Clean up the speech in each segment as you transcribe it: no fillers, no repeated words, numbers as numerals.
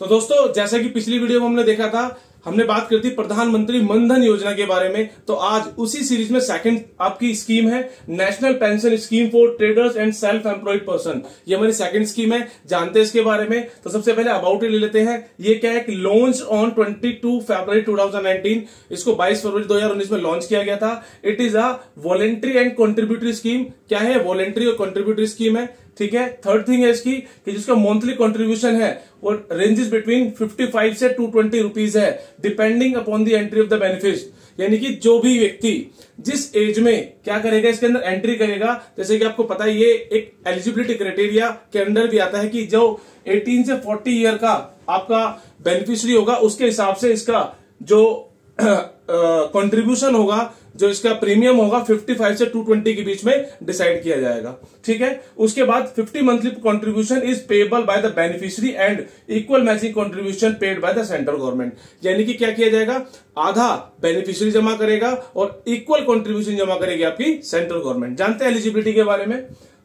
तो दोस्तों जैसा कि पिछली वीडियो में हमने देखा था, हमने बात करी थी प्रधानमंत्री मनधन योजना के बारे में। तो आज उसी सीरीज में सेकंड आपकी स्कीम है national pension scheme for traders and self employed person. ये हमारी सेकंड स्कीम है, जानते हैं इसके बारे में। तो सबसे पहले अबाउट इट ले लेते हैं। ये क्या है, लॉन्च ऑन 22 फरवरी 2019, इसको 22 फरवरी 2019 में लॉन्च किया गया था। It is a voluntary and contributory scheme. क्या है, वॉलेंट्री और कॉन्ट्रीब्यूटरी स्कीम है, ठीक है। थर्ड थिंग है इसकी कि जिसका मंथली कंट्रीब्यूशन है वो रेंजेस बिटवीन 55 से 220 रुपीज है, depending upon the entry of the benefit. यानी कि जो भी व्यक्ति जिस एज में क्या करेगा, इसके अंदर एंट्री करेगा, जैसे कि आपको पता है ये एक एलिजिबिलिटी क्राइटेरिया के अंदर भी आता है कि जो 18 से 40 ईयर का आपका बेनिफिशियरी होगा, उसके हिसाब से इसका जो कंट्रीब्यूशन होगा, जो इसका प्रीमियम होगा 55 से 220 के बीच में डिसाइड किया जाएगा, ठीक है। उसके बाद 50 monthly contribution is payable by the beneficiary and equal matching contribution paid by the central government. यानी कि क्या किया जाएगा, आधा बेनिफिशियरी जमा करेगा और इक्वल कंट्रीब्यूशन जमा करेगी आपकी सेंट्रल गवर्नमेंट। जानते हैं एलिजिबिलिटी के बारे में,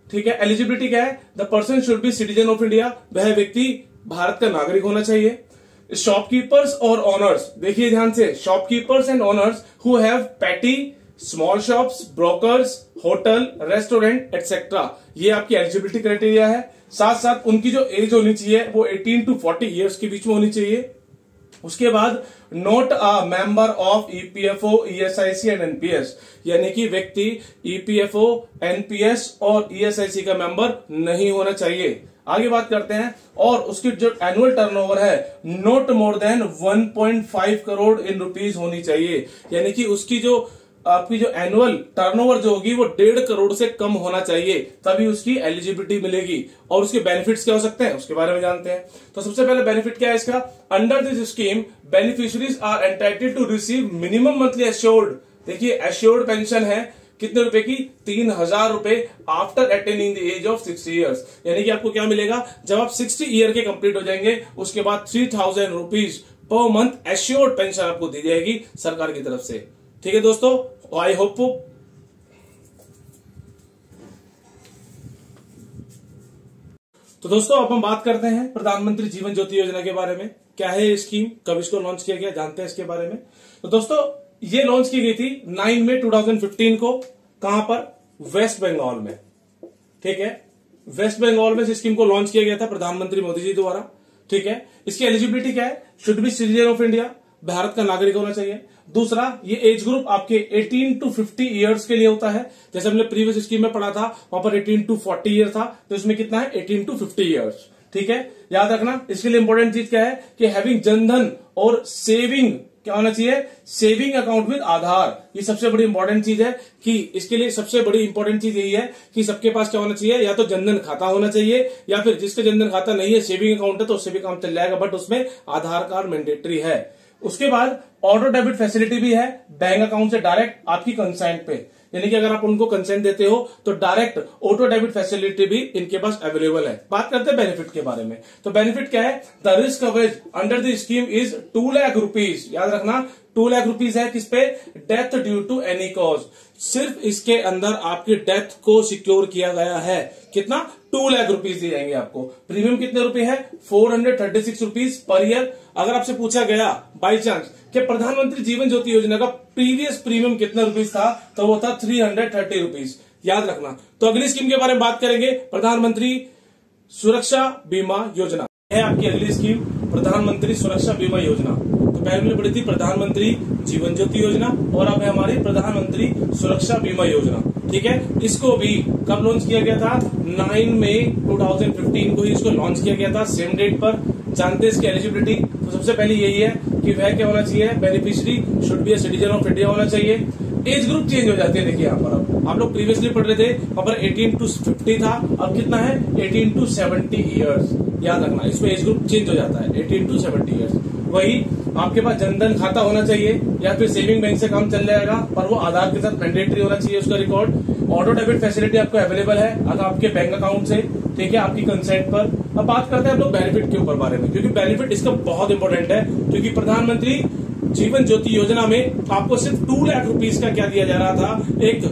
ठीक है। एलिजिबिलिटी क्या है, the person should be citizen of India, वह व्यक्ति भारत का नागरिक होना चाहिए। शॉपकीपर्स और ओनर्स, देखिए ध्यान से, shopkeepers and owners who have petty small shops, brokers, hotel, restaurant etcetera, ये आपकी एलिजिबिलिटी क्राइटेरिया है। साथ साथ उनकी जो एज होनी चाहिए वो 18 to 40 ईयर्स के बीच में होनी चाहिए। उसके बाद not a member of EPFO, ESIC and NPS, यानी कि व्यक्ति ईपीएफओ, एनपीएस और ईएसआईसी का मेंबर नहीं होना चाहिए। आगे बात करते हैं। और उसकी जो एनुअल टर्नओवर है not more than 1.5 crore in rupees होनी चाहिए। यानी कि उसकी जो आपकी जो एनुअल टर्नओवर जो होगी वो 1.5 करोड़ से कम होना चाहिए, तभी उसकी एलिजिबिलिटी मिलेगी। और उसके बेनिफिट्स क्या हो सकते हैं उसके बारे में जानते हैं। तो सबसे पहले बेनिफिट क्या है इसका, under this scheme beneficiaries are entitled to receive minimum monthly assured. देखिए एश्योर्ड पेंशन है कितने रुपए की, 3000 रुपए after attaining the age of 60 years. यानी कि आपको क्या मिलेगा, जब आप 60 ईयर के कंप्लीट हो जाएंगे उसके बाद 3000 rupees per month assured pension आपको दी जाएगी सरकार की तरफ से, ठीक है दोस्तों। आई होप तो दोस्तों अब हम बात करते हैं प्रधानमंत्री जीवन ज्योति योजना के बारे में। क्या है ये स्कीम, कब इसको लॉन्च किया गया, जानते हैं इसके बारे में। तो दोस्तों ये लॉन्च की गई थी 9 मई 2015 को, कहां पर, वेस्ट बंगाल में, ठीक है। वेस्ट बंगाल में इस स्कीम को लॉन्च किया गया था प्रधानमंत्री मोदी जी द्वारा, ठीक है। इसकी एलिजिबिलिटी क्या है, should be citizen of India, Bharat का नागरिक होना चाहिए। दूसरा, ये एज ग्रुप आपके 18 to 50 ईयर्स के लिए होता है। जैसे हमने प्रीवियस स्कीम में पढ़ा था वहां पर 18 to 40 ईयर था, तो इसमें कितना है 18 to 50 ईयर्स, ठीक है। याद रखना इसके लिए इंपॉर्टेंट चीज क्या है कि हैविंग जनधन और सेविंग क्या होना चाहिए, सेविंग अकाउंट विद आधार। ये सबसे बड़ी इंपॉर्टेंट चीज है कि इसके लिए सबसे बड़ी इंपॉर्टेंट चीज यही है कि सबके पास क्या होना चाहिए, या तो जनधन खाता होना चाहिए, या फिर जिसके जनधन खाता नहीं है सेविंग अकाउंट है तो उससे भी काम चल जाएगा, बट उसमें आधार कार्ड मैंडेटरी है। उसके बाद ऑटो डेबिट फैसिलिटी भी है बैंक अकाउंट से डायरेक्ट आपकी कंसेंट पे, यानी कि अगर आप उनको कंसेंट देते हो तो डायरेक्ट ऑटो डेबिट फैसिलिटी भी इनके पास अवेलेबल है। बात करते हैं बेनिफिट के बारे में। तो बेनिफिट क्या है, the risk coverage under the scheme is 2 lakh rupees. याद रखना 2 लाख रुपीज है किस पे, death due to any cause. सिर्फ इसके अंदर आपकी डेथ को सिक्योर किया गया है। कितना, 2 लाख रुपीज दिए जाएंगे आपको। प्रीमियम कितने रुपए है, 436 रुपीज पर ईयर। अगर आपसे पूछा गया बाई चांस कि प्रधानमंत्री जीवन ज्योति योजना का प्रीवियस प्रीमियम कितना रुपीज था, तो वो था 330 रुपीज। याद रखना। तो अगली स्कीम के बारे में बात करेंगे, प्रधानमंत्री सुरक्षा बीमा योजना है आपकी अगली स्कीम, प्रधानमंत्री सुरक्षा बीमा योजना। तो पहले हमने पढ़ी थी प्रधानमंत्री जीवन ज्योति योजना और अब है हमारी प्रधानमंत्री सुरक्षा बीमा योजना, ठीक है। इसको भी कब लॉन्च किया गया था, 9 मई 2015 को ही इसको लॉन्च किया गया था, सेम डेट पर। जानते हैं इसकी एलिजिबिलिटी। तो सबसे पहले यही है कि वह क्या होना चाहिए, beneficiary should be a citizen of India होना चाहिए। एज ग्रुप चेंज हो जाती है, देखिए यहाँ पर अब आप लोग प्रीवियसली पढ़ रहे थे वहां पर 18 to 50 था, अब कितना है 18 to 70 ईयर्स। याद रखना इसमें एज ग्रुप चेंज हो जाता है 18 to 70 ईयर्स। वही आपके पास जनधन खाता होना चाहिए या फिर सेविंग बैंक से काम चल जाएगा, पर वो आधार के साथ मैंडेटरी होना चाहिए उसका रिकॉर्ड। ऑटो डेबिट फैसिलिटी आपको अवेलेबल है अगर आपके बैंक अकाउंट से, ठीक है, आपकी कंसेंट पर। अब बात करते हैं हम लोग बेनिफिट के ऊपर बारे में, क्योंकि बेनिफिट इसका बहुत इंपॉर्टेंट है। क्योंकि प्रधानमंत्री जीवन ज्योति योजना में आपको सिर्फ 2 लाख रुपीज का क्या दिया जा रहा था, एक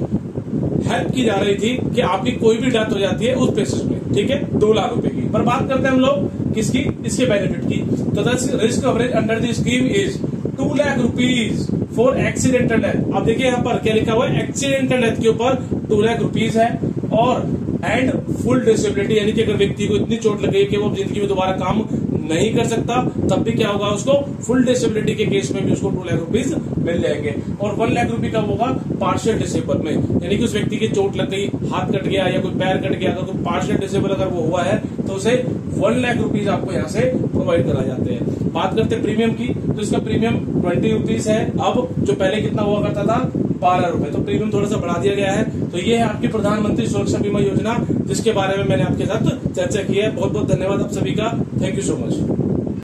हेल्प की जा रही थी कि आपकी कोई भी डेथ हो जाती है उस बेसिस में, ठीक है, 2 लाख रुपए की। पर बात करते हैं हम लोग किसकी, इसके बेनिफिट की। तो the risk coverage under the scheme is 2 lakh rupees for accidental death. अब देखिए यहाँ पर क्या लिखा हुआ है, एक्सीडेंटल डेथ के ऊपर 2 लाख रुपीज है, और एंड फुल डिसेबिलिटी, यानी कि अगर व्यक्ति को इतनी चोट लग गई कि वो जिंदगी में दोबारा काम नहीं कर सकता, तब भी क्या होगा, उसको फुल डिसेबिलिटी के केस में भी उसको 2 लाख रुपीज मिल जाएंगे। और 1 लाख रुपए का होगा पार्शियल डिसेबल में, यानी कि उस व्यक्ति की चोट लग गई, हाथ कट गया या कोई पैर कट गया, अगर कोई पार्शियल डिसेबल अगर वो हुआ है तो उसे 1 लाख रुपीज आपको यहाँ से प्रोवाइड करा जाते हैं। बात करते हैं प्रीमियम की, तो इसका प्रीमियम 20 रुपीज है, अब जो पहले कितना हुआ करता था 12 रुपए, तो प्रीमियम थोड़ा सा बढ़ा दिया गया है। तो ये है आपकी प्रधानमंत्री सुरक्षा बीमा योजना, जिसके बारे में मैंने आपके साथ चर्चा की है। बहुत बहुत धन्यवाद आप सभी का, थैंक यू सो मच।